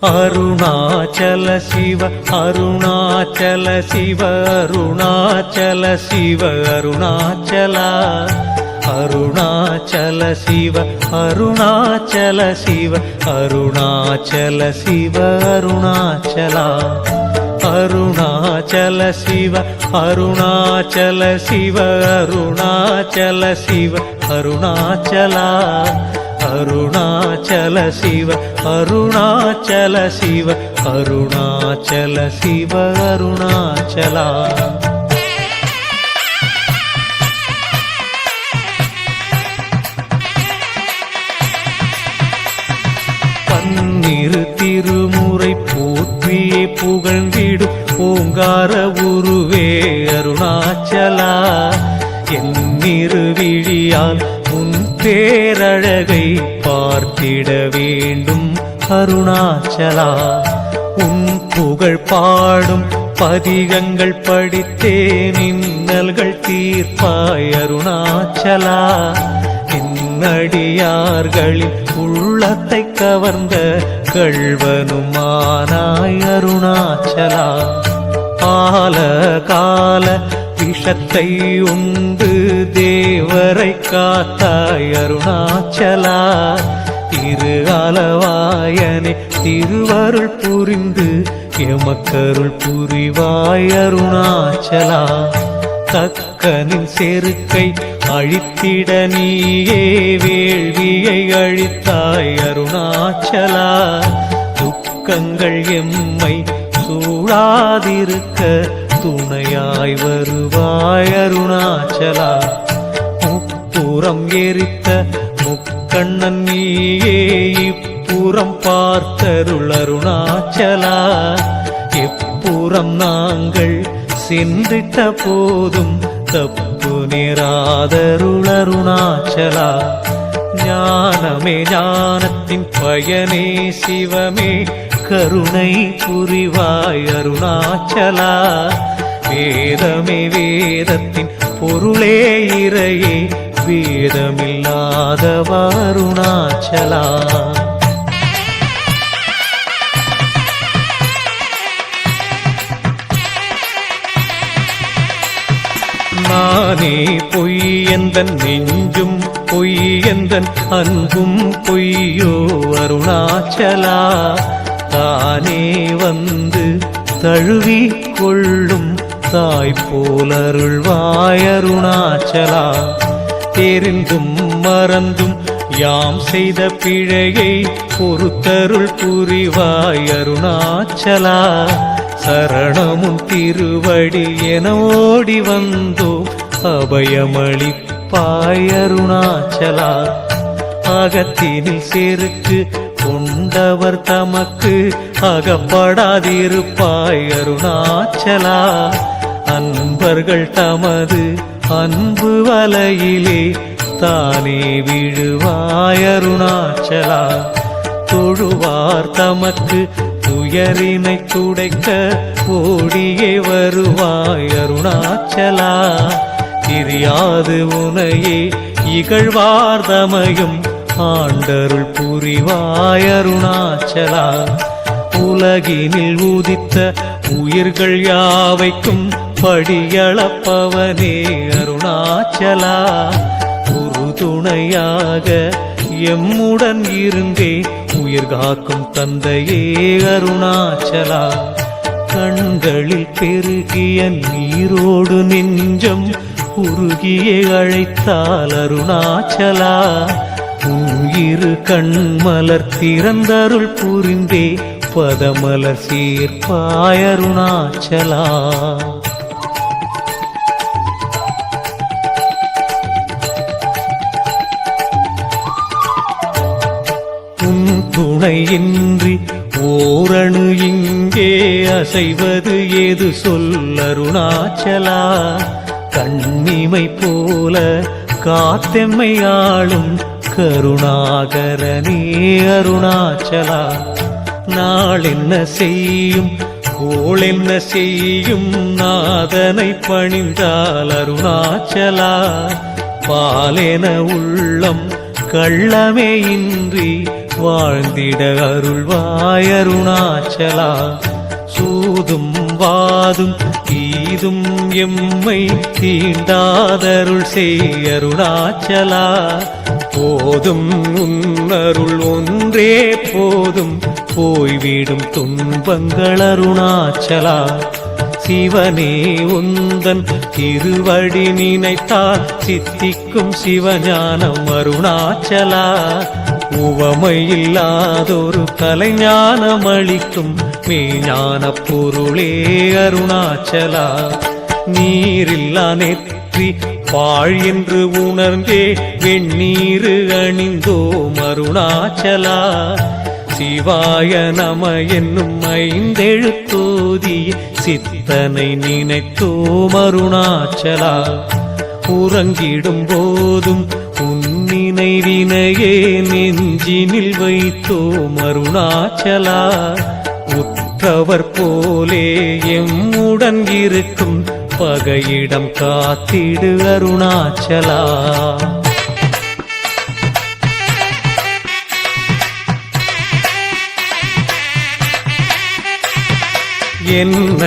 அருணாச்சல சிவ அருணாச்சல சிவ அருணாச்சல சிவ அருணாச்சலா அருணாச்சல சிவ அருணாச்சல சிவ அருணாச்சல சிவ அருணாச்சலா அருணாச்சல சிவ அருணாச்சல சிவ அருணாச்சல சிவ அருணாச்சலா அருணாச்சல சிவ அருணாச்சல சிவ அருணாச்சல சிவ அருணாச்சலா பன்னிரு திருமுறை போற்றியே புகழ்ந்திடும் ஓங்கார உருவே அருணாச்சலா என்னிரு விழியால் உன் பேரழகை பார்த்திட வேண்டும் அருணாச்சலா உன் புகழ் பாடும் பதிகங்கள் படித்தே நின்னல்கள் தீர்ப்பாய் அருணாச்சலா அடியார்களின் உள்ளத்தை கவர்ந்த கள்வனுமானாய் அருணாச்சலா ஆல கால விஷத்தை உண்டு தேவரை காத்தாய் அருணாச்சலா திரு அளவாயனே திருவருள் புரிந்து எமக்கருள் புரிவாய் அருணாச்சலா தக்கனின் செருக்கை அழித்திட நீயே வேள்வியை அழித்தாய் அருணாச்சலா துக்கங்கள் எம்மை சூழாதிருக்க துணையாய் வருவாய் அருணாச்சலா முப்புறம் எரித்த முக்கண்ணன் நீயே இப்புறம் பார்த்தருள் அருணாச்சலா எப்புறம் நாங்கள் சென்றிட்ட போதும் தப்பு நேராதருள் அருணாச்சலா ஞானமே ஞானத்தின் பயனே சிவமே கருணை புரிவாய் அருணாச்சலா வேதமே வேதத்தின் பொருளே இறையே வேதமில்லாதவ அருணாச்சலா நானே பொய் எந்தன் நெஞ்சும் பொய் எந்தன் அன்பும் பொய்யோ அருணாச்சலா தானே வந்து தழுவி கொள்ளும் தாய் போல் அருள்வாய் அருணாச்சலா தெரிந்தும் மறந்தும் யாம் செய்த பிழையை பொறுத்தருள் புரிவாய் அருணாச்சலா சரணமும் திருவடி என ஓடி வந்தோ அபயமளிப்பாய் அருணாச்சலா அகத்தினில் செருக்கு கொண்டவர் தமக்கு அகப்படாதிருப்பாய் அருணாச்சலா அன்பர்கள் தமது அன்பு வலையிலே தானே விழுவாய் அருணாச்சலா தொழுவார் தமக்கு துயரினை துடைக்க ஓடியே வருவாய் அருணாச்சலா தெரியாது உனையே இகழ்வார்தமையும் ஆண்டருள் புரிவாய் அருணாச்சலா உலகினில் உதித்த உயிர்கள் யாவைக்கும் படியளப்பவனே அருணாச்சலா உறுதுணையாக எம்முடன் இருந்தே உயிர் காக்கும் தந்தையே அருணாச்சலா கண்களில் பெருகிய நீரோடு நெஞ்சம் உருகியே அழைத்தால் அருணாச்சலா உயிரு கண்மலர் திறந்தருள் புரிந்தே பதமலர் சீர்ப்பாய் அருணாச்சலா துணையின்றி ஓரணு இங்கே அசைவது ஏது சொல் அருணாச்சலா கண்ணிமை போல காத்தெம்மை ஆளும் கருணாகரனே அருணாச்சலா நாள் என்ன செய்யும் கோள் என்ன செய்யும் நாதனை பணிந்தால் அருணாச்சலா பாலென உள்ளம் கள்ளமே இன்றி வாழ்ந்திட அருள்வாய் அருணாச்சலா. சூதும் வாதும் ஈதும் எம்மை தீண்டாதருள் செய் அருணாச்சலா. போதும் உன்னருள் ஒன்றே போதும் போய்விடும் துன்பங்கள் அருணாச்சலா. சிவனே உந்தன் திருவடி நினைத்தால் சித்திக்கும் சிவஞானம் அருணாச்சலா. உவமையில்லாதொரு கலைஞானம் அளிக்கும் மெய்ஞான பொருளே அருணாச்சலா. நீரில்லா நெற்றி பாழ் என்று உணர்ந்தே வெண்ணீரு அணிந்தோம் அருணாச்சலா. சிவாய நம என்னும் ஐந்தெழுத்தோதிய சித்தனை நினைத்தோம் அருணாச்சலா. உறங்கிடும் போதும் நினைவினையே நெஞ்சினில் வைத்தோம் அருணாச்சலா. உற்றவர் போலே எம்முடன் இருக்கும் பகையிடம் காத்திடு அருணாச்சலா. என்ன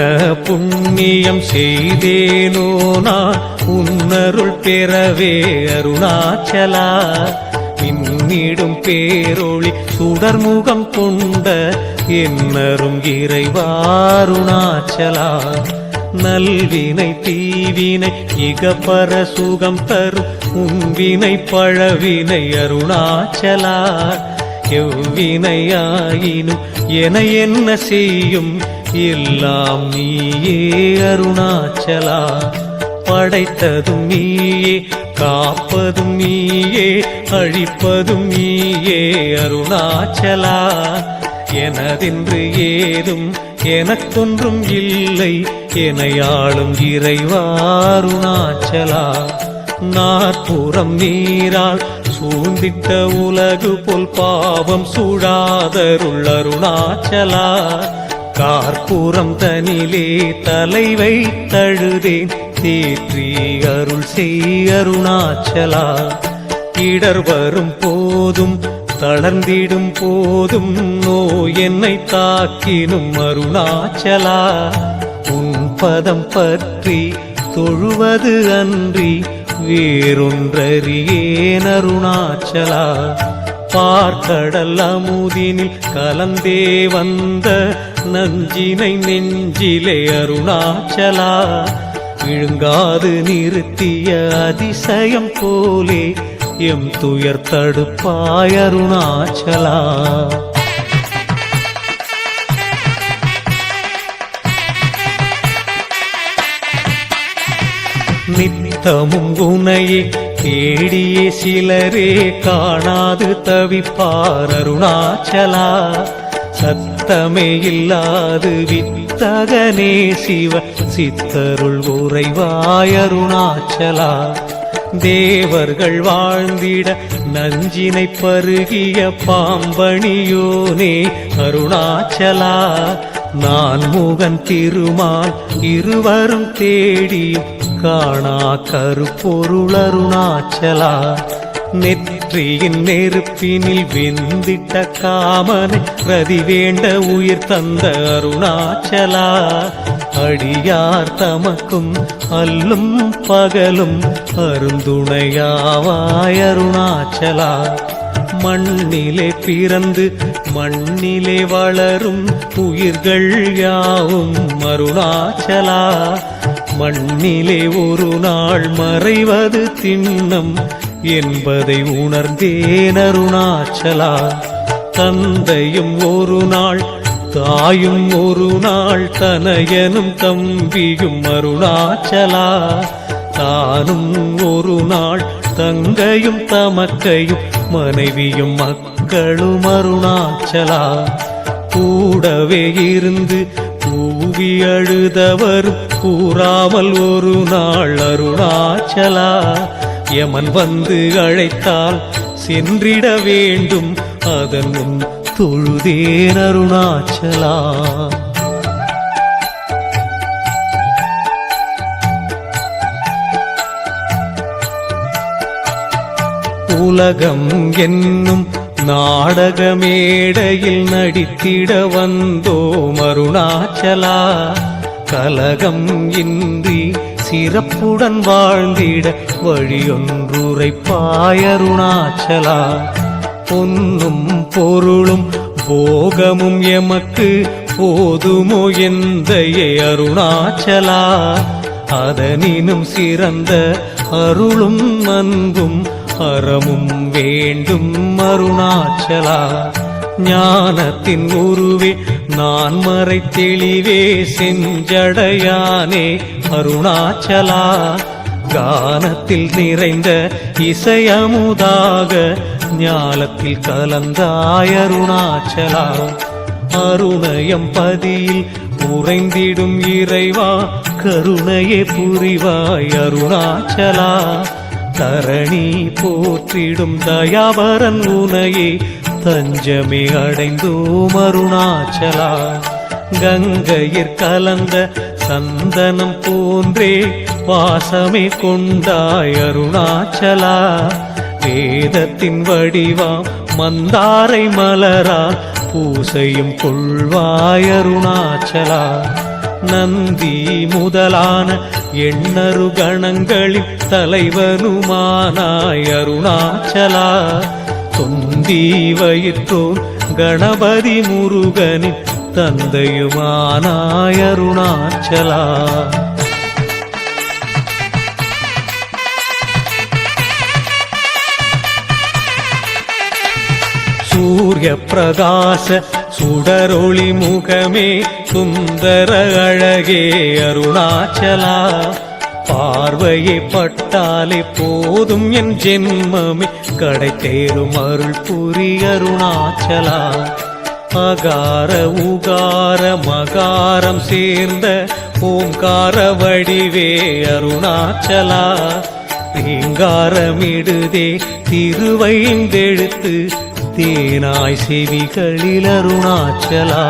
புண்ணியம் செய்தேனோ நான் உன்னருள் பெறவே அருணாச்சலா. பின்னிடும் பேரொளி சுடர்முகம் கொண்ட என்னரும் இறைவா அருணாச்சலா. நல்வினை தீவினை இகப்பர சுகம் தரும் உன்வினை பழவினை அருணாச்சலா. எவ்வினையாயினும் என என்ன செய்யும் எல்லாம் நீயே அருணாச்சலா. படைத்ததும் நீயே காப்பதும் நீயே அழிப்பதும் நீயே அருணாச்சலா. எனதென்று ஏதும் எனக்கொன்றும் இல்லை எனையாளும் இறைவா அருணாச்சலா. நாற்புறம் நீரால் சூழ்ந்திட்ட உலகு போல் பாவம் சூடாதருள் அருணாச்சலா. கார்பூரம் தனிலே தலைவை தழுதேன் தேற்றி அருள் செய் அருணாச்சலா. இடர் வரும் போதும் தளர்ந்திடும் போதும் நோய் என்னை தாக்கினும் அருணாச்சலா. உன் பதம் பற்றி தொழுவது அன்றி வேறொன்றறியேன் அருணாச்சலா. பார்க்கடல் அமுதினில் கலந்தே வந்த நஞ்சினை நெஞ்சிலே அருணாச்சலா. விழுங்காது நிறுத்திய அதிசயம் போலே எம் துயர் தடுப்பாய் அருணாச்சலா. நித்தமும் உனையே தேடியே சிலரே காணாது தவிப்பார் அருணாச்சலா. சத்தமே இல்லாது வித்தகனே சிவ சித்தருள் உறைவாய் அருணாச்சலா. தேவர்கள் வாழ்ந்திட நஞ்சினை பருகிய பாம்பணியோனே அருணாச்சலா. நான் முகன் திருமால் இருவரும் தேடியும் காணா கருப்பொருள் அருணாச்சலா. நெற்றியின் நெருப்பினில் வெந்திட்ட காமனை பிரதி வேண்ட உயிர் தந்த அருணாச்சலா. அடியார் தமக்கும் அல்லும் பகலும் அருந்துணையாவாய் அருணாச்சலா. மண்ணிலே பிறந்து மண்ணிலே வளரும் உயிர்கள் யாவும் அருணாச்சலா. மண்ணிலே ஒரு நாள் மறைவது திண்ணம் என்பதை உணர்ந்தேன் அருணாச்சலா. தந்தையும் ஒரு நாள் தாயும் ஒரு நாள் தனையனும் தம்பியும் அருணாச்சலா. தானும் ஒரு நாள் தங்கையும் தமக்கையும் மனைவியும் மக்களும் அருணாச்சலா. கூடவே இருந்து கூவி அழுதவரும் கூறாமல் ஒரு நாள் அருணாச்சலா. யமன் வந்து அழைத்தால் சென்றிட வேண்டும் அதன் முன் தொழுதேன் அருணாச்சலா. உலகம் என்னும் நாடக மேடையில் நடித்திட வந்தோம் அருணாச்சலா. கலகம் இன்றி சிறப்புடன் வாழ்ந்திட வழியொன்றுரைப்பாய் அருணாச்சலா. பொன்னும் பொருளும் போகமும் எமக்கு போதுமோ எந்தையே அருணாச்சலா. அதனினும் சிறந்த அருளும் அன்பும் அறமும் வேண்டும் அருணாச்சலா. ஞானத்தின் உருவே நான் மறை தெளிவே செஞ்சடையானே அருணாச்சலா. கானத்தில் நிறைந்த இசையமுதாக ஞாலத்தில் கலந்தாய் அருணாச்சலா. அருணயம் பதியில் உறைந்திடும் இறைவா கருணையே புரிவாய் அருணாச்சலா. தரணி போற்றிடும் தயாவரன் உனையே தஞ்சமே அடைந்தோம் அருணாச்சலா. கங்கையிற் கலந்த சந்தனம் போன்றே வாசமே கொண்டாய் அருணாச்சலா. வேதத்தின் வடிவாம் மந்தாரை மலரா பூசையும் கொள்வாய் அருணாச்சலா. நந்தி முதலான எண்ணரு கணங்களின் தலைவனுமானாய் அருணாச்சலா. தொந்தி வயிற்றோன் கணபதி முருகனின் தந்தையுமானாய் அருணாச்சலா. சூரிய பிரகாச சுடரொளி முகமே சுந்தர அழகே அருணாச்சலா. பார்வையை பட்டாலே போதும் என் ஜென்மமே கடை தேரும் அருள் புரி அருணாச்சலா. அகார உகார மகாரம் சேர்ந்த ஓங்கார வடிவே அருணாச்சலா. ரீங்காரமிடுதே திருவைந்தெழுத்து தேனாய் செவிகளில் அருணாச்சலா.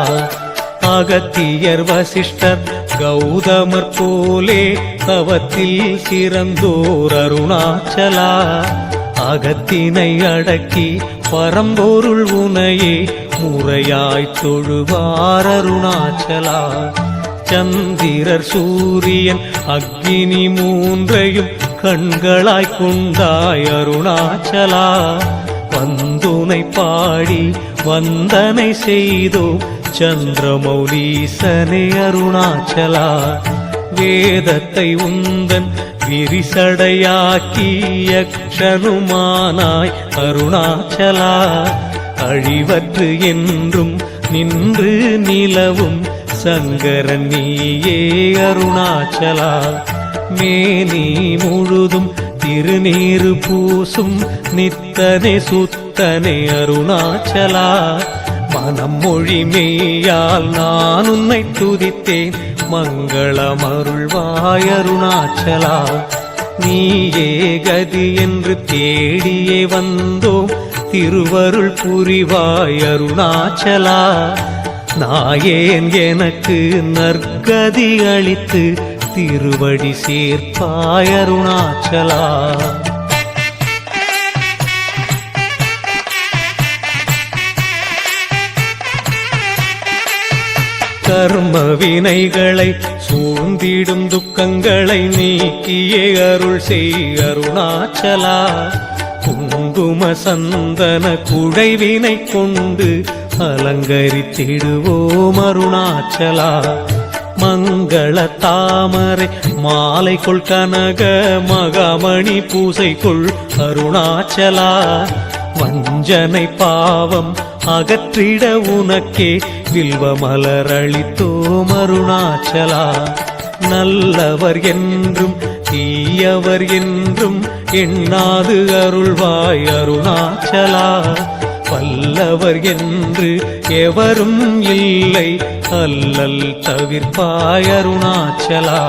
அகத்தியர் வசிஷ்டர் கௌதமர் போலே தவத்தில் சிறந்தோர் அருணாச்சலா. அகத்தினை அடக்கி பரம்பொருள் உனையே முறையாய் தொழுவார் அருணாச்சலா. சந்திரர் சூரியன் அக்னி மூன்றையும் கண்களாய் கொண்டாய் அருணாச்சலா. வந்துனை பாடி வந்தனை செய்தோ சந்திரமௌலீசனே அருணாச்சலா. வேதத்தை உந்தன் விரிசடையாக்கி யக்ஷனுமானாய் அருணாச்சலா. அழிவற்று என்றும் நின்று நிலவும் சங்கரன் நீயே அருணாச்சலா. மேனி முழுதும் திருநீரு பூசும் நித்தனே சுத்தனே அருணாச்சலா. மனம் மொழி மெய்யால் நான் உன்னை துதித்தேன் மங்களம் அருள்வாய் அருணாச்சலா. நீயே கதி என்று தேடியே வந்தோம் திருவருள் புரிவாய் அருணாச்சலா. நாயேன் எனக்கு நற்கதி அளித்து திருவடி சேர்ப்பாய் அருணாச்சலா. கர்ம வினைகளை சூழ்ந்திடும் துக்கங்களை நீக்கியே அருள் செய் அருணாச்சலா. குங்கும சந்தன குடைவினை கொண்டு அலங்கரித்திடுவோம் அருணாச்சலா. மங்கள தாமரை மாலை கொள் கனக மகாமணி பூசை கொள் அருணாச்சலா. வஞ்சனை பாவம் அகற்றிட உனக்கே வில்வ மலரளித்தோம் அருணாச்சலா. நல்லவர் என்றும் தீயவர் என்றும் எண்ணாது அருள்வாய் அருணாச்சலா. வல்லவர் என்று எவரும் இல்லை அல்லல் தவிர்ப்பாய் அருணாச்சலா.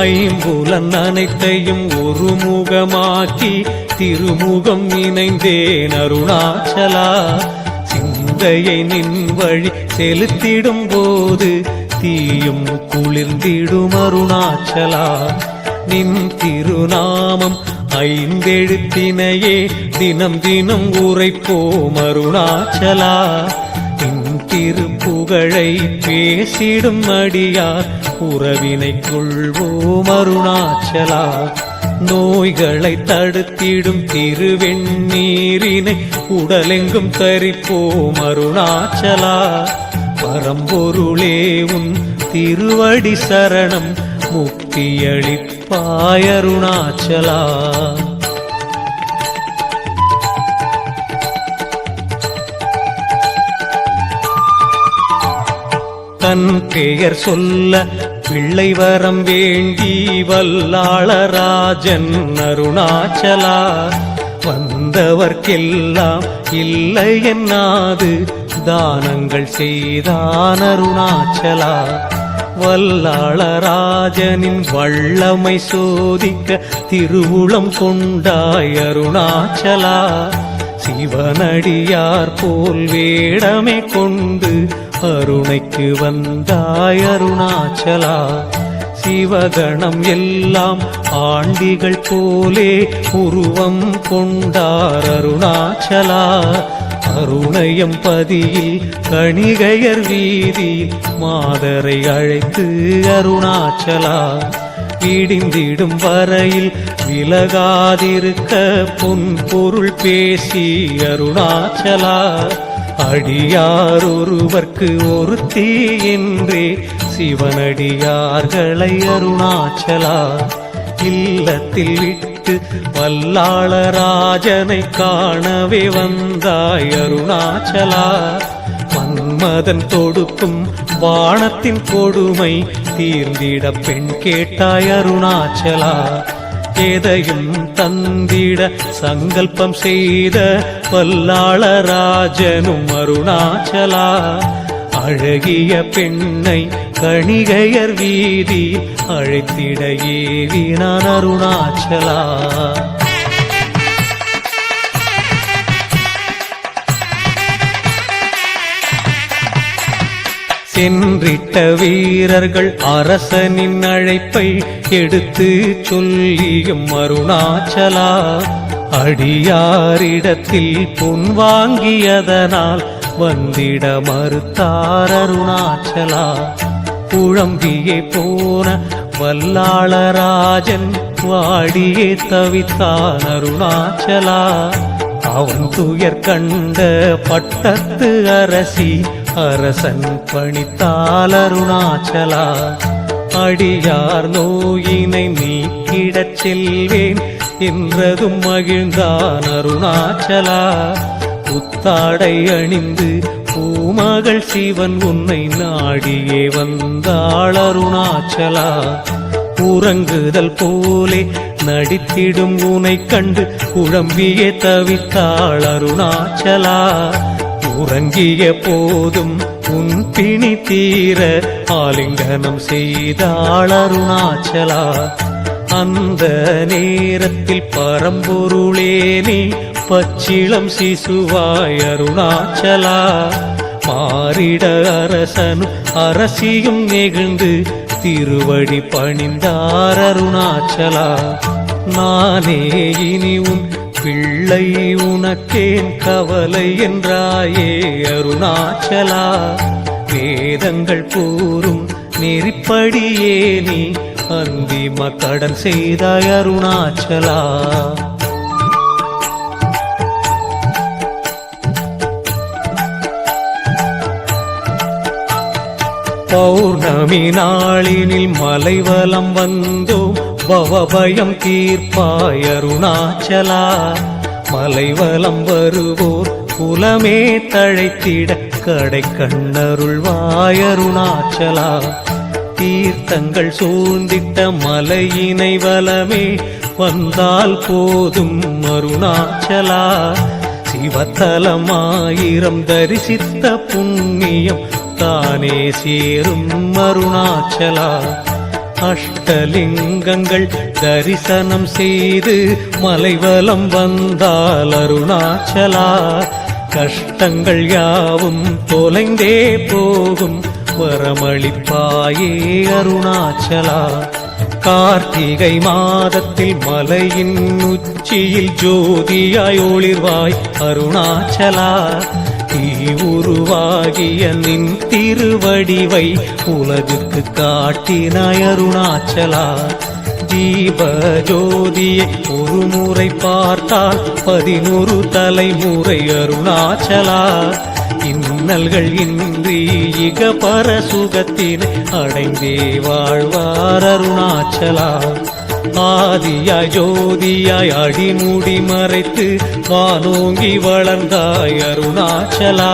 ஐம்புலன் அனைத்தையும் ஒரு முகமாக்கி திருமுகம் இணைந்தேன் அருணாச்சலா. சிந்தையை நின் வழி செலுத்திடும் போது தீயும் குளிர்ந்திடும் அருணாச்சலா. நின் திருநாமம் ஐந்தெழுத்தினையே தினம் தினம் உரைப்போம் அருணாச்சலா. திருப்புகழை பேசிடும் அடியார் உறவினை கொள்வோம் அருணாச்சலா. நோய்களை தடுத்திடும் திருவெண்ணீரினை உடலெங்கும் தரிப்போம் அருணாச்சலா. பரம்பொருளே உன் திருவடி சரணம் முக்தியளிப்பாய் அருணாச்சலா. தன் பெயர் சொல்ல பிள்ளை வரம் வேண்டி வல்லாளராஜன் அருணாச்சலா. வந்தவர்க்கெல்லாம் இல்லை என்னாது தானங்கள் செய்தான் அருணாச்சலா. வல்லாளராஜனின் வல்லமை சோதிக்க திருவுளம் கொண்டாய் அருணாச்சலா. சிவனடியார் போல் வேடமே கொண்டு அருணைக்கு வந்தாய் அருணாச்சலா. சிவகணம் எல்லாம் ஆண்டிகள் போலே உருவம் கொண்டார் அருணாச்சலா. அருணயம் பதியில் கணிகையர் வீதியில் மாதரை அழைத்து அருணாச்சலா. விடிந்திடும் வரையில் விலகாதிருக்க பொன் பொருள் பேசி அருணாச்சலா. அடியார் ஒருவர்க்கு ஒருத்தி என்றே சிவனடியார்களை அருணாச்சலா. இல்லத்தில் விட்டு வல்லாளராஜனை காணவே வந்தாய் அருணாச்சலா. மன்மதன் தொடுக்கும் வானத்தின் கொடுமை தீர்ந்திட பெண் கேட்டாய் அருணாச்சலா. எதையும் தந்திட சங்கல்பம் செய்த வல்லாளராஜனும் அருணாச்சலா. அழகிய பெண்ணை கணிகையர் வீதி அழைத்திட ஏவினான் அருணாச்சலா. சென்றிட்ட வீரர்கள் அரசனின் அழைப்பை எடுத்து சொல்லியும் அருணாச்சலா. அடியாரிடத்தில் பொன் வாங்கியதனால் வந்திட மறுத்தார் அருணாச்சலா. குழம்பியே போன வல்லாளராஜன் வாடியே தவித்தான் அருணாச்சலா. அவன் துயர் கண்ட பட்டத்து அரசி அரசன் பணித்தால் அருணாச்சலா. அடியார் நோயினை நீக்கிடச் செல்வேன் என்றதும் மகிழ்ந்தான் அருணாச்சலா. புத்தாடை அணிந்து பூமகள் சிவன் உன்னை நாடியே வந்தாள் அருணாச்சலா. உறங்குதல் போலே நடித்திடும் உனை கண்டு குழம்பியே தவித்தாள் அருணாச்சலா. உறங்கிய போதும் உன் பிணி தீர ஆலிங்கனம் செய்தாள் அருணாச்சலா. அந்த நேரத்தில் பரம்பொருளே நீ பச்சிளம் சிசுவாய் அருணாச்சலா. மாறிட அரசனும் அரசியும் நெகிழ்ந்து திருவடி பணிந்தார் அருணாச்சலா. நானே இனி உன் பிள்ளை உனக்கேன் கவலை என்றாயே அருணாச்சலா. வேதங்கள் கூறும் நெறிப்படியே நீ அந்திம கடன் செய்தாய் அருணாச்சலா. பௌர்ணமி நாளினில் மலைவலம் வந்தோம் பவபயம் தீர்ப்பாய் அருணாச்சலா. மலைவலம் வருவோர் குலமே தழைத்திட கடை கண்ணருள்வாய் அருணாச்சலா. தீர்த்தங்கள் சூழ்ந்திட்ட மலையினை வலமே வந்தால் போதும் அருணாச்சலா. சிவத்தலமாயிரம் தரிசித்த புண்ணியம் தானே சேரும் அருணாச்சலா. அஷ்டலிங்கங்கள் தரிசனம் செய்து மலைவலம் வந்தால் அருணாச்சலா. கஷ்டங்கள் யாவும் தொலைந்தே போகும் வரமளிப்பாயே அருணாச்சலா. கார்த்திகை மாதத்தில் மலையின் உச்சியில் ஜோதியாய் ஒளிர்வாய் அருணாச்சலா. தீ உருவாகிய நின் திருவடிவை உலகுக்கு காட்டினாய் அருணாச்சலா. ஜீவ ஜோதியை ஒரு முறை பார்த்தால் 11 தலைமுறை அருணாச்சலா. இன்னல்கள் இன்றி இகபர சுகத்தினை அடைந்தே வாழ்வார் அருணாச்சலா. ஆதியாய் ஜோதியாய் அடிமுடி மறைத்து வானோங்கி வளர்ந்தாய் அருணாச்சலா.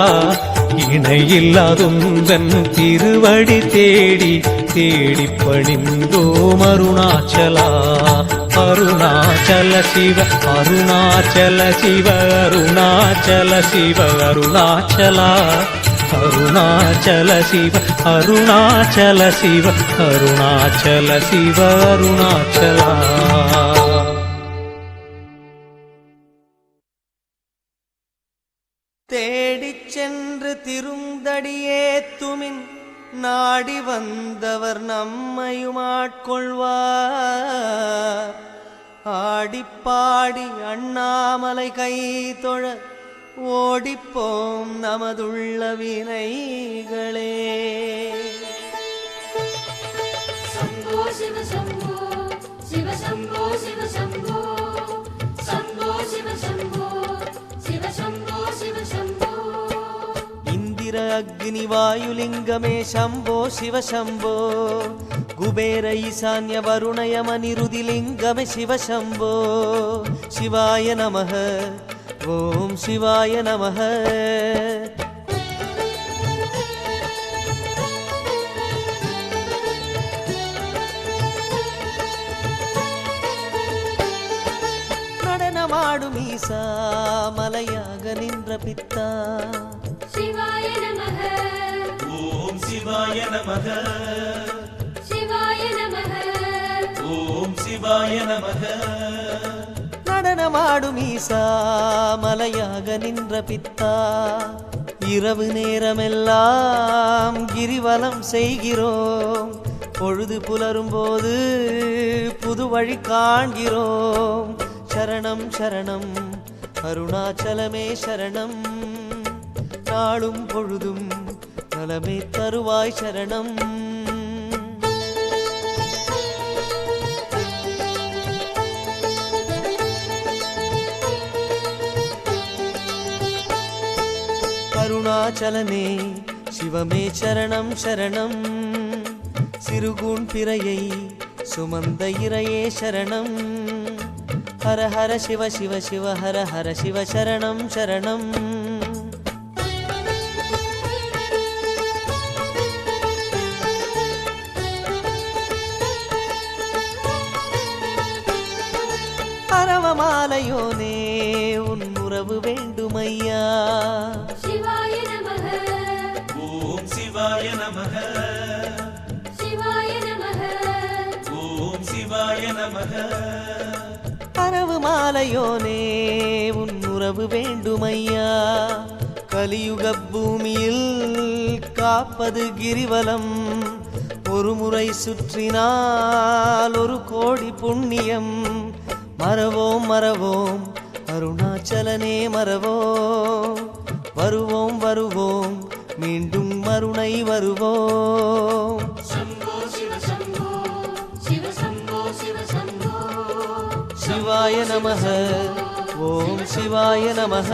இணையில்லாதுந்தன் திருவடி தேடி தேடி பணிந்தோம் அருணாச்சலா. அருணாச்சல சிவ அருணாச்சல சிவ அருணாச்சல சிவ அருணாச்சலா. அருணாச்சல சிவ அருணாச்சல சிவ அருணாச்சல சிவ அருணாச்சலா. தேடிச் சென்று திருந்தடியேத்துமின் நாடி வந்தவர் நம்மையும் ஆட்கொள்வார். ஆடிப்பாடி அண்ணாமலை கை தொழ ஓடிப்போம் நமதுள்ள வினைகளே. சம்போ சிவ சம்போ சிவ சம்போ சிவ சம்போ சம்போ சிவ சம்போ சிவ சம்போ சிவ சம்போ. இந்திர அக்னி வாயுலிங்கமே சம்போ சிவ சம்போ. குபேர ஈசான்ய வருணயம நிருதிலிங்கமே சிவ சம்போ. சிவாய நமः ஓம் சிவாய நமः. நடனமாடும் ஈசா மலையாக நின்ற பித்தா. சிவாய நமः ஓம் சிவாய நமः. சிவாய நமः ஓம் சிவாய நமः. நடனமாடும் ஈசா மலையாக நின்ற பித்தா. இரவு நேரமெல்லாம் கிரிவலம் செய்கிறோம். பொழுது புலரும் போது புது வழி காண்கிறோம். சரணம் சரணம் அருணாச்சலமே சரணம். நாளும் பொழுதும் நலமே தருவாய் சரணம். அருணாச்சலனே சிவமே சரணம் சரணம். சிறுகூன் பிறையை சுமந்த இறையே சரணம். ஹர ஹர சிவ சிவ சிவ ஹர ஹர சிவ சரணம் சரணம். அரவமாலையோனே உன் உறவு வேண்டுமையா. சிவாய நமः ஓம் சிவாய நமः. சிவாய நமः ஓம் சிவாய நமः. அரவு மாலையோனே உன் உறவு வேண்டுமையா. கலியுக பூமியில் காப்பது கிரிவலம். ஒரு முறை சுற்றினால் 1 கோடி புண்ணியம். மறவோம் மறவோம் அருணாச்சலனே மறவோம். வருவோம் வருவோம் மீண்டும் மருணை வருவோம். சம்போ சிவ சம்போ சிவ சம்போ சிவ சம்போ. சிவாய நமः ஓம் சிவாய நமः.